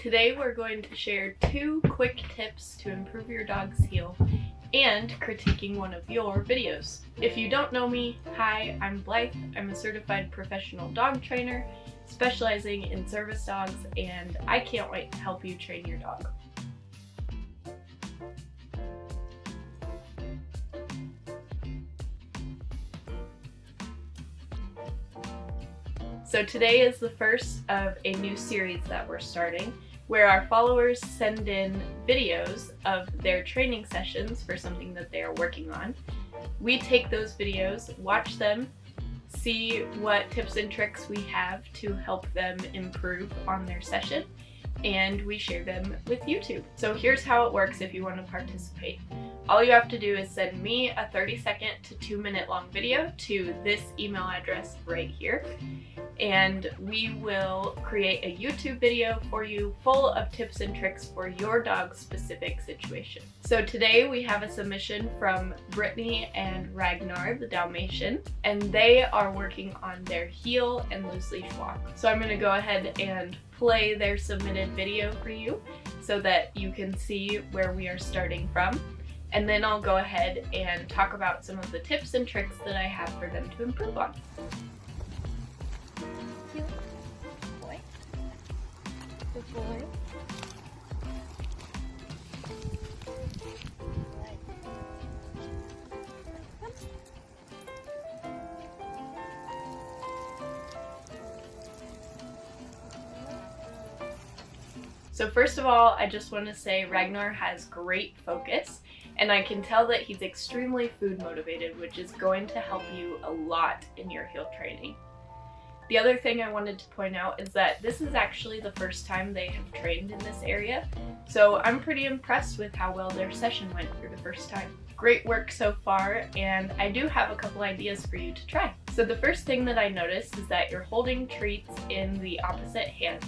Today we're going to share 2 quick tips to improve your dog's heel and critiquing one of your videos. If you don't know me, hi, I'm Blythe. I'm a certified professional dog trainer specializing in service dogs, and I can't wait to help you train your dog. So today is the first of a new series that we're starting, where our followers send in videos of their training sessions for something that they are working on. We take those videos, watch them, see what tips and tricks we have to help them improve on their session, and we share them with YouTube. So here's how it works if you want to participate. All you have to do is send me a 30-second to 2-minute long video to this email address right here, and we will create a YouTube video for you full of tips and tricks for your dog's specific situation. So today we have a submission from Brittany and Ragnar, the Dalmatian, and they are working on their heel and loose leash walk. So I'm going to go ahead and play their submitted video for you so that you can see where we are starting from. And then I'll go ahead and talk about some of the tips and tricks that I have for them to improve on. Boy. Good boy. So first of all, I just want to say Ragnar has great focus, and I can tell that he's extremely food motivated, which is going to help you a lot in your heel training. The other thing I wanted to point out is that this is actually the first time they have trained in this area, so I'm pretty impressed with how well their session went for the first time. Great work so far, and I do have a couple ideas for you to try. So the first thing that I noticed is that you're holding treats in the opposite hand.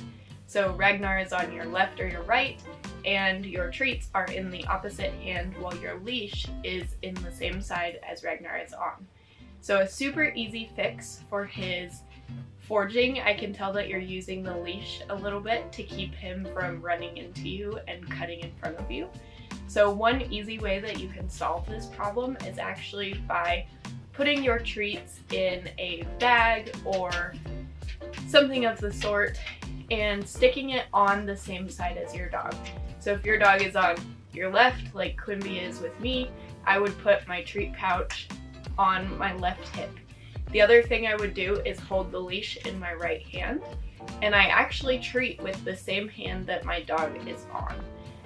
So Ragnar is on your left or your right, and your treats are in the opposite hand while your leash is in the same side as Ragnar is on. So a super easy fix for his forging. I can tell that you're using the leash a little bit to keep him from running into you and cutting in front of you. So one easy way that you can solve this problem is actually by putting your treats in a bag or something of the sort and sticking it on the same side as your dog. So if your dog is on your left, like Quimby is with me, I would put my treat pouch on my left hip. The other thing I would do is hold the leash in my right hand, and I actually treat with the same hand that my dog is on.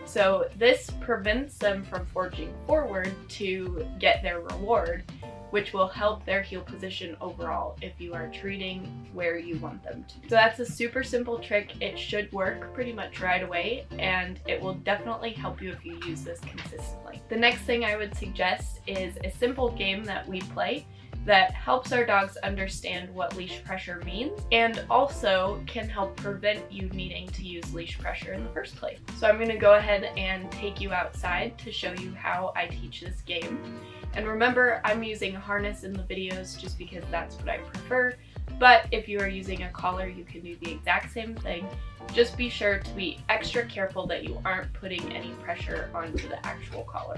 So this prevents them from forging forward to get their reward, which will help their heel position overall if you are treating where you want them to. So that's a super simple trick. It should work pretty much right away, and it will definitely help you if you use this consistently. The next thing I would suggest is a simple game that we play that helps our dogs understand what leash pressure means and also can help prevent you needing to use leash pressure in the first place. So I'm going to go ahead and take you outside to show you how I teach this game. And remember, I'm using a harness in the videos just because that's what I prefer, but if you are using a collar, you can do the exact same thing. Just be sure to be extra careful that you aren't putting any pressure onto the actual collar.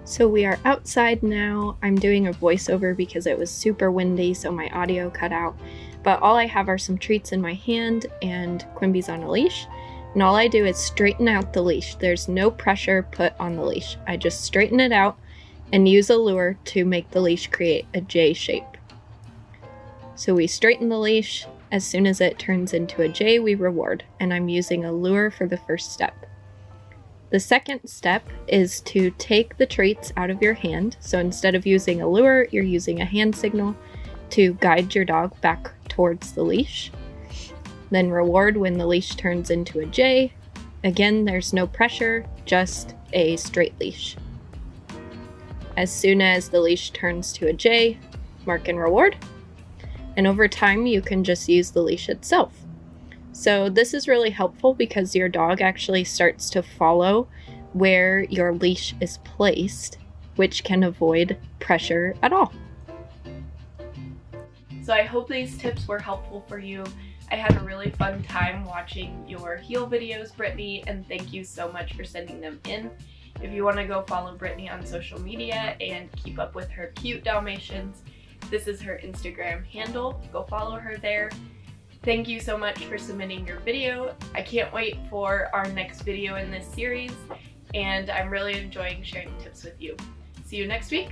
So we are outside now. I'm doing a voiceover because it was super windy, so my audio cut out. But all I have are some treats in my hand, and Quimby's on a leash. And all I do is straighten out the leash. There's no pressure put on the leash. I just straighten it out and use a lure to make the leash create a J shape. So we straighten the leash. As soon as it turns into a J, we reward. And I'm using a lure for the first step. The second step is to take the treats out of your hand. So instead of using a lure, you're using a hand signal to guide your dog back towards the leash. Then reward when the leash turns into a J. Again, there's no pressure, just a straight leash. As soon as the leash turns to a J, mark and reward. And over time, you can just use the leash itself. So this is really helpful because your dog actually starts to follow where your leash is placed, which can avoid pressure at all. So I hope these tips were helpful for you. I had a really fun time watching your heel videos, Brittany, and thank you so much for sending them in. If you want to go follow Brittany on social media and keep up with her cute Dalmatians, this is her Instagram handle. Go follow her there. Thank you so much for submitting your video. I can't wait for our next video in this series, and I'm really enjoying sharing tips with you. See you next week.